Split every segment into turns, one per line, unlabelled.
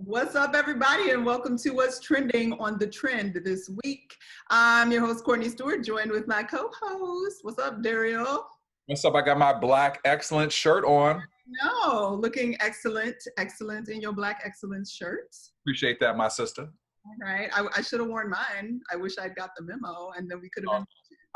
What's up, everybody, and welcome to What's Trending on the Trend this week. I'm your host, Courtney Stewart, joined with my co-host. What's up, Derrial?
What's up? I got my black excellent shirt on.
No, looking excellent in your black excellence shirt.
Appreciate that, my sister.
All right, I should have worn mine. I wish I'd got the memo, and then we could have been.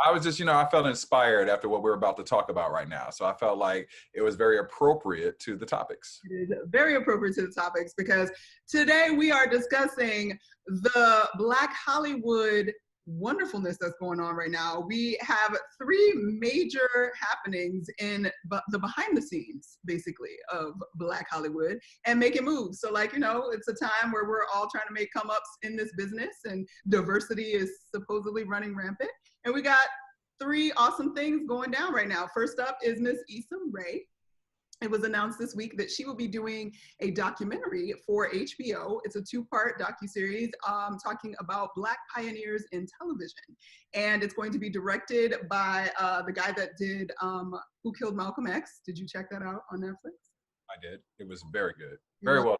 I was just, I felt inspired after what we're about to talk about right now. So I felt like it was very appropriate to the topics.
It is very appropriate to the topics because today we are discussing the Black Hollywood wonderfulness that's going on right now. We have three major happenings in the behind the scenes, basically, of Black Hollywood and making moves. So it's a time where we're all trying to make come ups in this business and diversity is supposedly running rampant. And we got three awesome things going down right now. First up is Miss Issa Rae. It was announced this week that she will be doing a documentary for HBO. It's a two-part docuseries talking about Black pioneers in television. And it's going to be directed by the guy that did Who Killed Malcolm X. Did you check that out on Netflix?
I did. It was very good. Very well.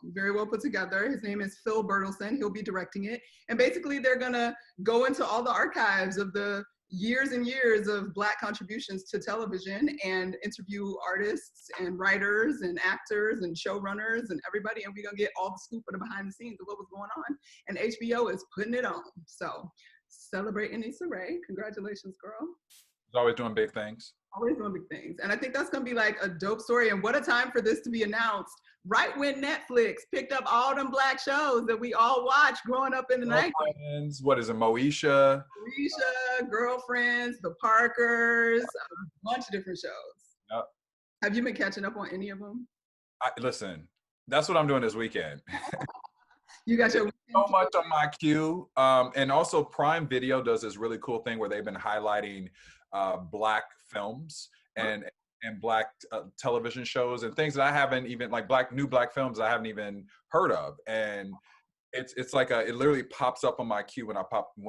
Very well put together. His name is Phil Bertelsen. He'll be directing it. And basically they're gonna go into all the archives of the years and years of Black contributions to television and interview artists and writers and actors and showrunners and everybody. And we're gonna get all the scoop of the behind the scenes of what was going on. And HBO is putting it on. So celebrating Issa Rae. Congratulations, girl.
He's always doing big things.
Always doing big things. And I think that's gonna be like a dope story. And what a time for this to be announced right when Netflix picked up all them Black shows that we all watched growing up in the 90s.
What is it, Moesha?
Moesha, Girlfriends, The Parkers, a bunch of different shows.
Yep.
Have you been catching up on any of them?
Listen, that's what I'm doing this weekend.
You got your
so much on my queue. And also Prime Video does this really cool thing where they've been highlighting Black films and Black television shows and things that I haven't even, like new Black films I haven't even heard of. And it's like it literally pops up on my queue when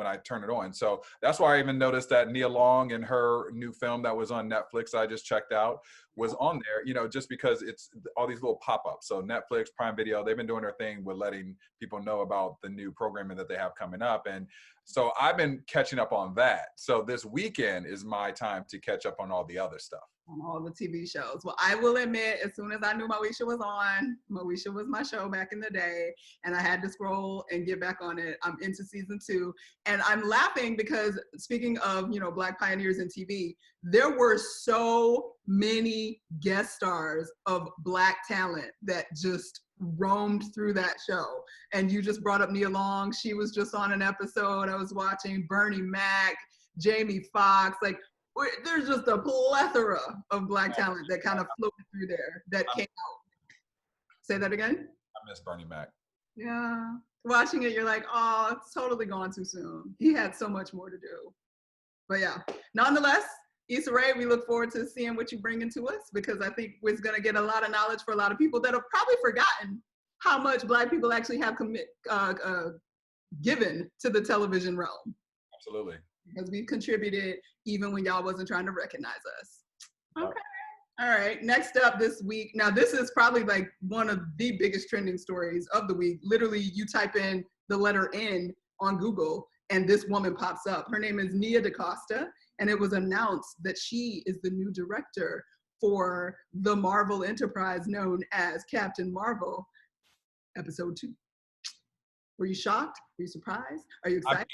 I turn it on. So that's why I even noticed that Nia Long and her new film that was on Netflix I just checked out was on there, just because it's all these little pop-ups. So Netflix, Prime Video, they've been doing their thing with letting people know about the new programming that they have coming up. And so I've been catching up on that. So this weekend is my time to catch up on all the other stuff.
On all the TV shows. Well, I will admit, as soon as I knew Moesha was on, Moesha was my show back in the day, and I had to scroll and get back on it. I'm into season 2, and I'm laughing because speaking of, Black pioneers in TV, there were so many guest stars of Black talent that just roamed through that show. And you just brought up Nia Long. She was just on an episode I was watching. Bernie Mac, Jamie Foxx, there's just a plethora of Black talent that kind of floated through there that came out. Say that again?
I miss Bernie Mac.
Yeah. Watching it, you're like, oh, it's totally gone too soon. He had so much more to do. But yeah, nonetheless, Issa Rae, we look forward to seeing what you bring into us because I think we're going to get a lot of knowledge for a lot of people that have probably forgotten how much Black people actually have given to the television realm.
Absolutely.
Because we contributed even when y'all wasn't trying to recognize us. Okay. All right. Next up this week. Now, this is probably one of the biggest trending stories of the week. Literally, you type in the letter N on Google and this woman pops up. Her name is Nia Dacosta, and it was announced that she is the new director for the Marvel enterprise known as Captain Marvel, Episode 2. Were you shocked? Were you surprised? Are you excited?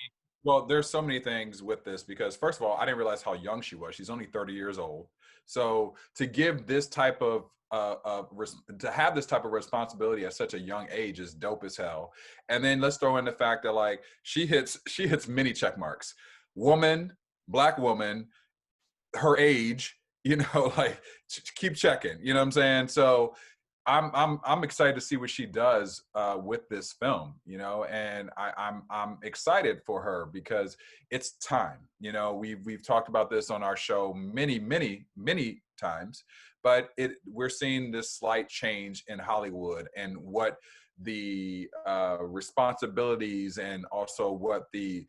Well, there's so many things with this because first of all, I didn't realize how young she was. She's only 30 years old. So to give this type of, to have this type of responsibility at such a young age is dope as hell. And then let's throw in the fact that she hits many check marks. Woman, Black woman, her age, keep checking, you know what I'm saying? So I'm excited to see what she does with this film, and I'm excited for her because it's time. We've talked about this on our show many times, but we're seeing this slight change in Hollywood and what the responsibilities and also what the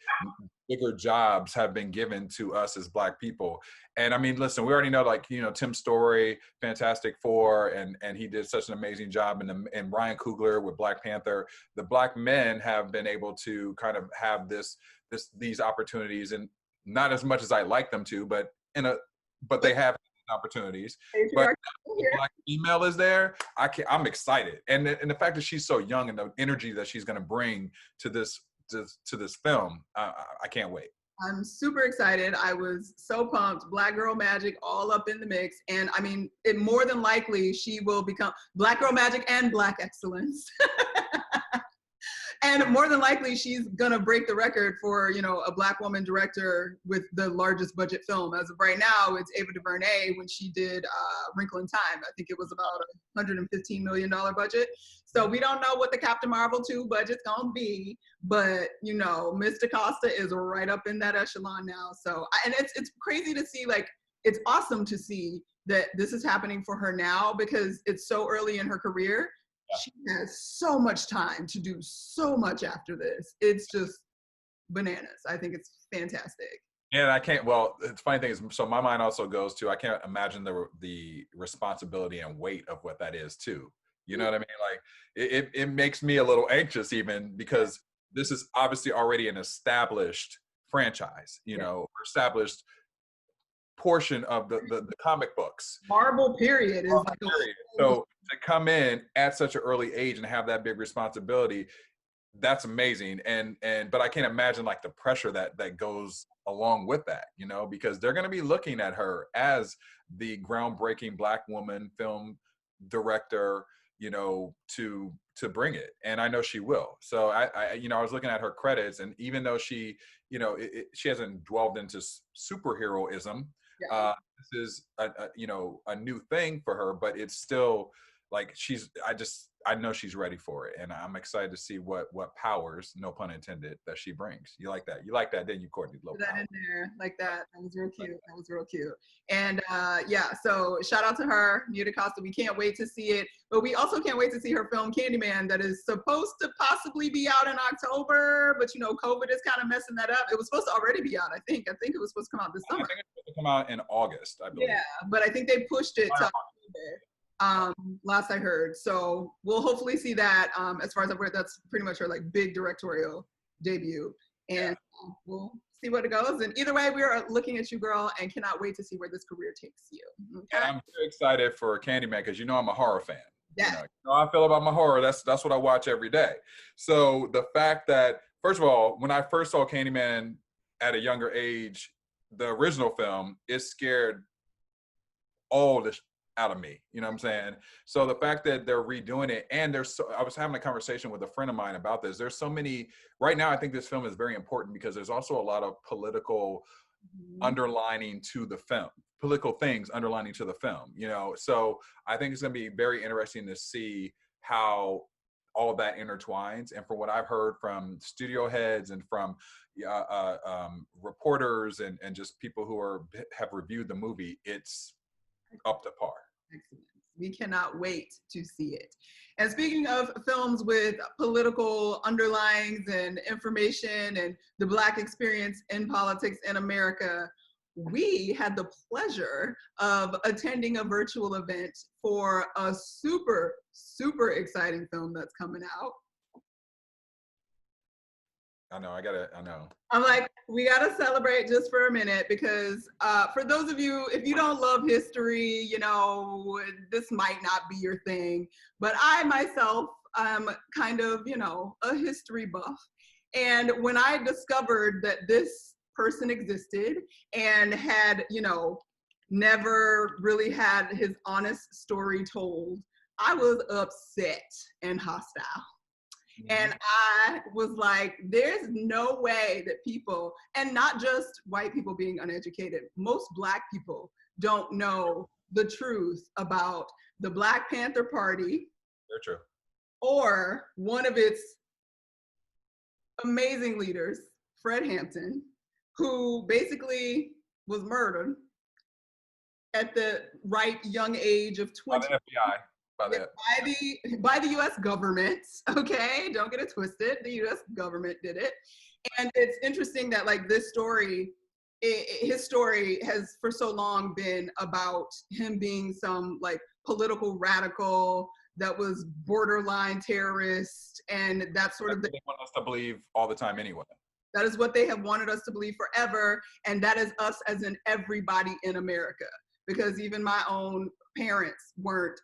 bigger jobs have been given to us as Black people. And I mean, listen, we already know, like, you know, Tim Story, Fantastic Four, and he did such an amazing job, and Ryan Coogler with Black Panther. The Black men have been able to kind of have these opportunities, and not as much as I like them to, but they have opportunities. But the Black female is there. I'm excited, and the fact that she's so young and the energy that she's going to bring to this film, I can't wait.
I'm super excited. I was so pumped. Black Girl Magic all up in the mix. And I mean, it more than likely she will become Black Girl Magic and Black Excellence. And more than likely she's gonna break the record for, you know, a Black woman director with the largest budget film. As of right now, it's Ava DuVernay when she did Wrinkle in Time. I think it was about a $115 million budget. So we don't know what the Captain Marvel 2 budget's gonna be, but you know, Miss Dacosta is right up in that echelon now. So, and it's crazy to see, like, it's awesome to see that this is happening for her now because it's so early in her career. She has so much time to do so much after this. It's just bananas. I think it's fantastic.
And I can't, well, the funny thing is, so my mind also goes to, I can't imagine the responsibility and weight of what that is too. You know what I mean? Like, it makes me a little anxious even, because this is obviously already an established franchise, you know, established portion of the comic books.
Marvel period is like
period. So to come in at such an early age and have that big responsibility, that's amazing. But I can't imagine like the pressure that goes along with that, you know, because they're going to be looking at her as the groundbreaking Black woman film director, you know, to bring it. And I know she will. So I you know, I was looking at her credits, and even though she, you know, she hasn't dwelled into superheroism, this is you know, a new thing for her, but it's still like I know she's ready for it, and I'm excited to see what powers, no pun intended, that she brings. You like that? You like that, didn't you, Courtney?
Put that in there, like that. That was real cute. That was real cute. And yeah, so shout out to her, Nia Dacosta. We can't wait to see it, but we also can't wait to see her film Candyman, that is supposed to possibly be out in October, but you know, COVID is kind of messing that up. It was supposed to already be out, I think. I think it was supposed to come out this summer.
I think it's supposed to come out in August, I believe.
Yeah, but I think they pushed it to October. Last I heard. So we'll hopefully see that. As far as I've heard, that's pretty much her like big directorial debut, and we'll see what it goes. And either way, we are looking at you, girl, and cannot wait to see where this career takes you. Okay?
I'm very excited for Candyman because you know I'm a horror fan.
Yeah.
You know how I feel about my horror. That's what I watch every day. So the fact that, first of all, when I first saw Candyman at a younger age, the original film, it scared all the out of me, you know what I'm saying? So the fact that they're redoing it, and I was having a conversation with a friend of mine about this. There's so many, right now I think this film is very important because there's also a lot of political underlining to the film, political things underlining to the film, you know? So I think it's gonna be very interesting to see how all of that intertwines. And from what I've heard from studio heads and from reporters and just people who have reviewed the movie, it's up to par.
Excellent. We cannot wait to see it. And speaking of films with political underlines and information and the Black experience in politics in America, we had the pleasure of attending a virtual event for a super, super exciting film that's coming out.
I know.
I'm like, we gotta celebrate just for a minute because for those of you, if you don't love history, you know, this might not be your thing, but I myself am kind of, you know, a history buff. And when I discovered that this person existed and had, you know, never really had his honest story told, I was upset and hostile. And I was like, there's no way that people, and not just white people being uneducated, most Black people don't know the truth about the Black Panther Party.
Very true.
Or one of its amazing leaders, Fred Hampton, who basically was murdered at the right young age of
By
20.
the FBI. By the
By the U.S. government, okay? Don't get it twisted. The U.S. government did it. And it's interesting that like this story, his story has for so long been about him being some like political radical that was borderline terrorist, and that's sort
That's
of
what they want us to believe all the time anyway.
that is what they have wanted us to believe forever, and that is us as in everybody in America. Because even my own parents weren't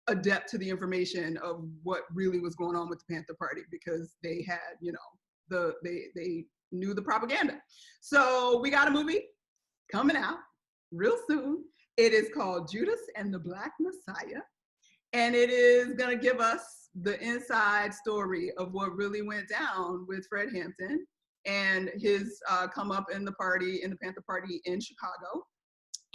adept to the information of what really was going on with the Panther Party because they had, you know, they knew the propaganda. So we got a movie coming out real soon. It is called Judas and the Black Messiah. And it is going to give us the inside story of what really went down with Fred Hampton and his come up in the party, in the Panther Party in Chicago.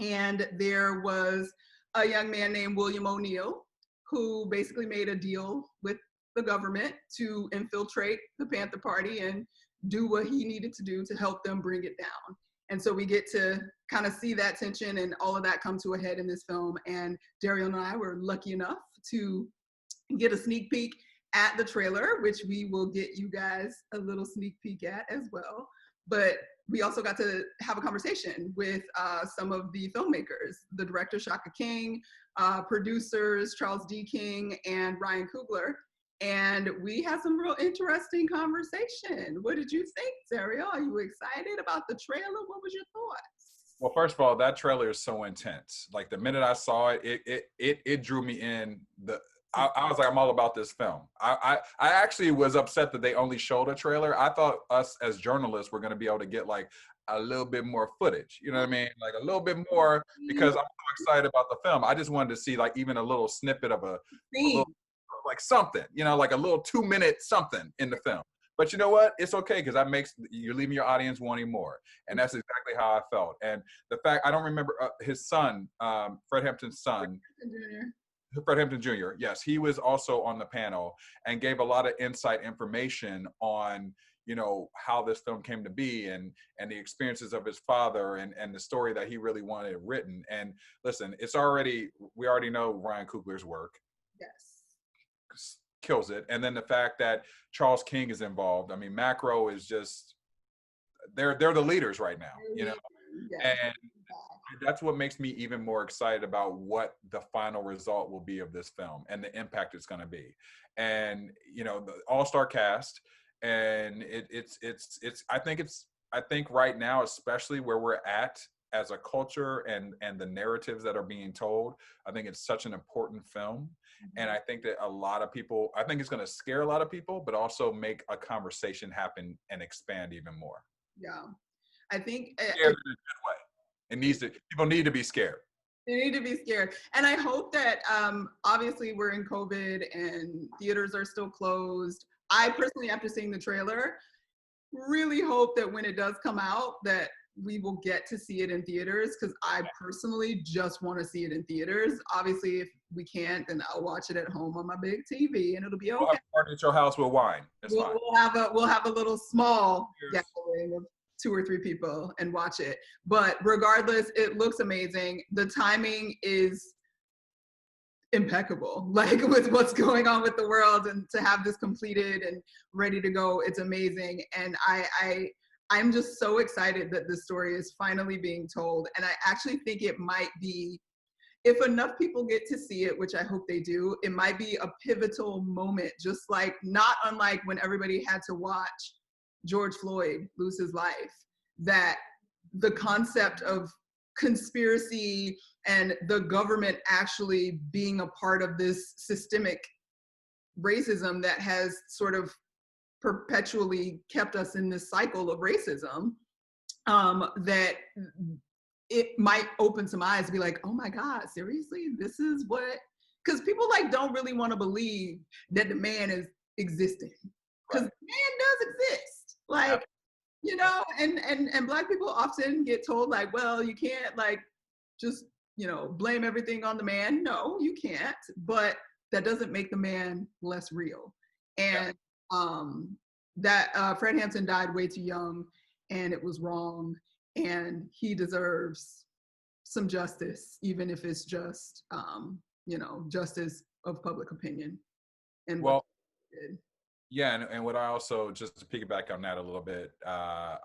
And there was a young man named William O'Neill who basically made a deal with the government to infiltrate the Panther Party and do what he needed to do to help them bring it down. And so we get to kind of see that tension and all of that come to a head in this film. And Derrial and I were lucky enough to get a sneak peek at the trailer, which we will get you guys a little sneak peek at as well. But we also got to have a conversation with some of the filmmakers, the director Shaka King, producers Charles D. King and Ryan Coogler. And we had some real interesting conversation. What did you think, Derrial? Are you excited about the trailer? What was your thoughts?
Well, first of all, that trailer is so intense. Like the minute I saw it, it drew me in. I was like, I'm all about this film. I actually was upset that they only showed a trailer. I thought us as journalists were going to be able to get like a little bit more footage. You know what I mean? Like a little bit more, because I'm so excited about the film. I just wanted to see like even a little snippet of a little, like something, you know, like a little 2-minute something in the film. But you know what? It's okay, because that makes you're leaving your audience wanting more, and that's exactly how I felt. And the fact I don't remember his son, Fred Hampton's son, Fred Hampton Jr. Yes, he was also on the panel and gave a lot of insight information on, you know, how this film came to be and the experiences of his father and the story that he really wanted written. And listen, we already know Ryan Coogler's work.
Yes.
Kills it. And then the fact that Charles King is involved. I mean, Macro is just they're the leaders right now, you know. Yes. And that's what makes me even more excited about what the final result will be of this film and the impact it's going to be. And you know, the all-star cast, and I think right now, especially where we're at as a culture and the narratives that are being told, I think it's such an important film. And I think that I think it's going to scare a lot of people, but also make a conversation happen and expand even more.
Yeah. I think
people need to be scared.
They need to be scared. And I hope that obviously we're in COVID and theaters are still closed. I personally, after seeing the trailer, really hope that when it does come out that we will get to see it in theaters, because I personally just want to see it in theaters. Obviously, if we can't, then I'll watch it at home on my big TV and it'll be okay.
We'll have a party at your house with wine. It's fine.
We'll have a little small gathering of 2 or 3 people and watch it. But regardless, it looks amazing. The timing is impeccable, like with what's going on with the world, and to have this completed and ready to go, it's amazing. And I'm just so excited that this story is finally being told. And I actually think it might be, if enough people get to see it, which I hope they do, it might be a pivotal moment, just like not unlike when everybody had to watch George Floyd lose his life, that the concept of conspiracy and the government actually being a part of this systemic racism that has sort of perpetually kept us in this cycle of racism, that it might open some eyes to be like, oh my God, seriously? This is what, because people like don't really want to believe that the man is existing, because the man does exist. Like, you know, and Black people often get told like, well, you can't like just, you know, blame everything on the man. No, you can't, but that doesn't make the man less real. And that Fred Hampton died way too young, and it was wrong, and he deserves some justice, even if it's just, justice of public opinion. And what
Well,
they did.
yeah, and what I also, just to piggyback on that a little bit,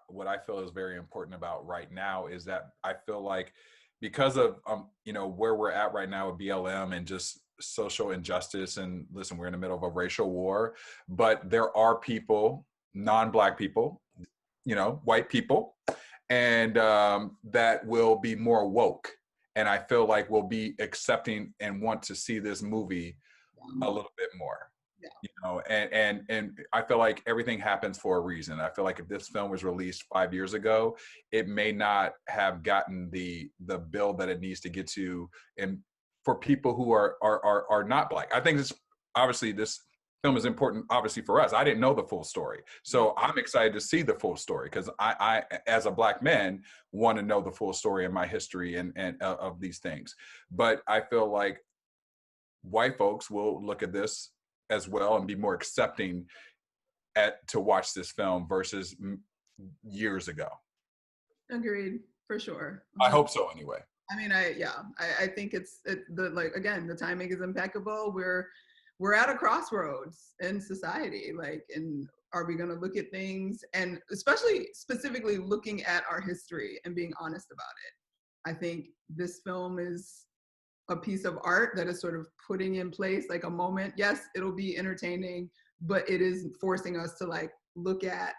what I feel is very important about right now is that I feel like because of where we're at right now with BLM and just social injustice, and listen, we're in the middle of a racial war, but there are people, non-Black people, white people, and that will be more woke, and I feel like we'll be accepting and want to see this movie a little bit more. And I feel like everything happens for a reason. I feel like if this film was released 5 years ago, it may not have gotten the bill that it needs to get to, and for people who are not Black. I think obviously this film is important, obviously, for us. I didn't know the full story, so I'm excited to see the full story, because I as a Black man want to know the full story in my history and of these things. But I feel like white folks will look at this as well and be more accepting to watch this film versus years ago.
Agreed, for sure.
I hope so, anyway.
I mean, I think the timing is impeccable. We're at a crossroads in society, and are we going to look at things, and specifically looking at our history and being honest about it. I think this film is a piece of art that is sort of putting in place like a moment. Yes, it'll be entertaining, but it is forcing us to look at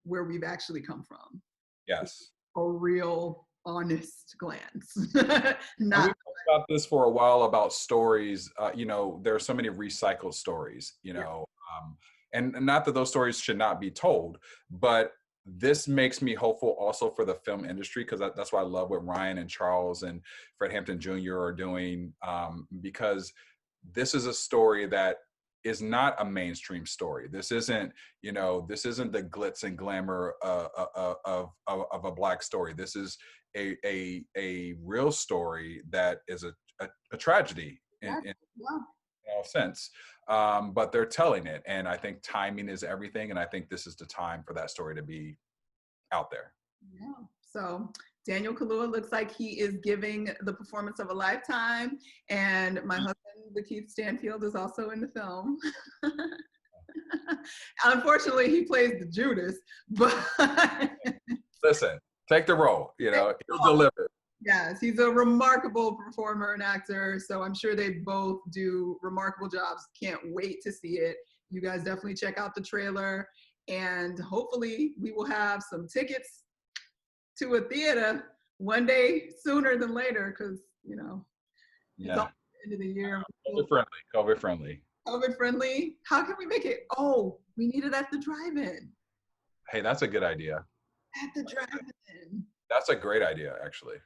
where we've actually come from.
Yes.
A real honest glance.
We've talked about this for a while about stories. There are so many recycled stories, and not that those stories should not be told, but this makes me hopeful also for the film industry, because that's why I love what Ryan and Charles and Fred Hampton Jr. are doing, because this is a story that is not a mainstream story. This isn't the glitz and glamour of a Black story. This is a real story that is a tragedy in all sense. But they're telling it, and I think timing is everything, and I think this is the time for that story to be out there.
Yeah. So Daniel Kaluuya looks like he is giving the performance of a lifetime, and my husband, Lakeith Stanfield, is also in the film. Unfortunately, he plays the Judas, but
listen, take the role. He'll deliver.
Yes, he's a remarkable performer and actor, so I'm sure they both do remarkable jobs. Can't wait to see it. You guys definitely check out the trailer, and hopefully we will have some tickets to a theater one day sooner than later, because it's all the end of the year.
COVID friendly.
COVID friendly. How can we make it? Oh, we need it at the drive-in.
Hey, that's a good idea.
At the drive-in.
That's a great idea, actually.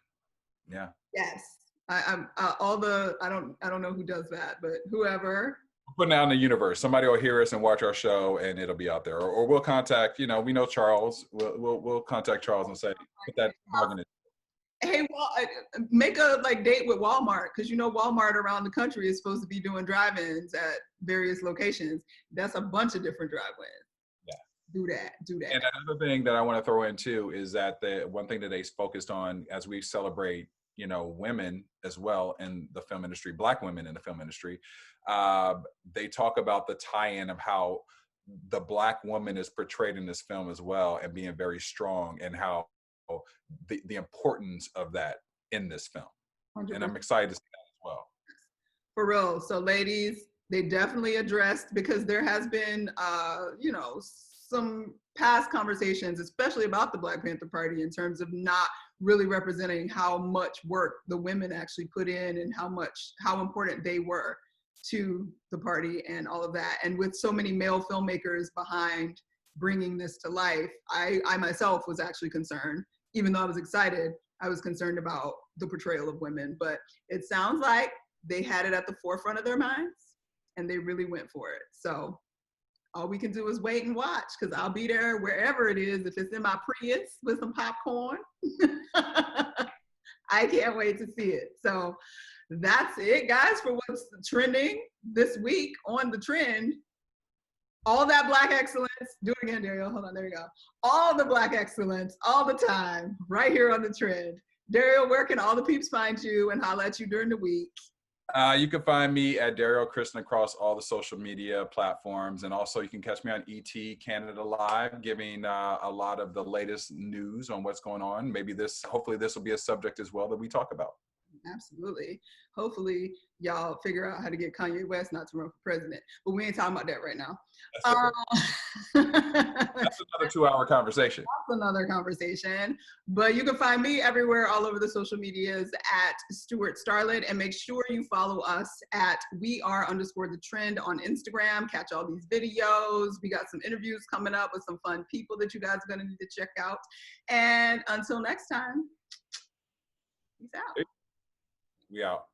Yeah.
Yes. I don't know who does that, but whoever.
Putting out in the universe, somebody will hear us and watch our show, and it'll be out there. Or we'll contact, we know Charles. We'll contact Charles and say, put that in.
Hey, make a date with Walmart, because Walmart around the country is supposed to be doing drive-ins at various locations. That's a bunch of different drive-ins.
Yeah.
Do that.
And another thing that I want to throw in too is that the one thing that they focused on as we celebrate, women as well in the film industry, Black women in the film industry, they talk about the tie-in of how the Black woman is portrayed in this film as well, and being very strong, and how the importance of that in this film. 100%. And I'm excited to see that as well.
For real. So ladies, they definitely addressed, because there has been, some past conversations, especially about the Black Panther Party, in terms of not really representing how much work the women actually put in, and how important they were to the party and all of that. And with so many male filmmakers behind bringing this to life, I myself was actually concerned. Even though I was excited, I was concerned about the portrayal of women. But it sounds like they had it at the forefront of their minds, and they really went for it. So all we can do is wait and watch, because I'll be there wherever it is. If it's in my Prius with some popcorn, I can't wait to see it. So that's it, guys, for what's trending this week on The Trend. All that Black excellence. Do it again, Derrial. Hold on, there you go. All the Black excellence, all the time, right here on The Trend. Derrial, where can all the peeps find you and holler at you during the week?
You can find me at Derrial Christon across all the social media platforms. And also you can catch me on ET Canada Live, giving a lot of the latest news on what's going on. Hopefully this will be a subject as well that we talk about.
Absolutely. Hopefully y'all figure out how to get Kanye West not to run for president. But we ain't talking about that right now.
That's another 2-hour conversation.
That's another conversation. But you can find me everywhere, all over the social medias at Stewart Starlet. And make sure you follow us at @WeAre_the_trend on Instagram. Catch all these videos. We got some interviews coming up with some fun people that you guys are going to need to check out. And until next time, peace out.
We out.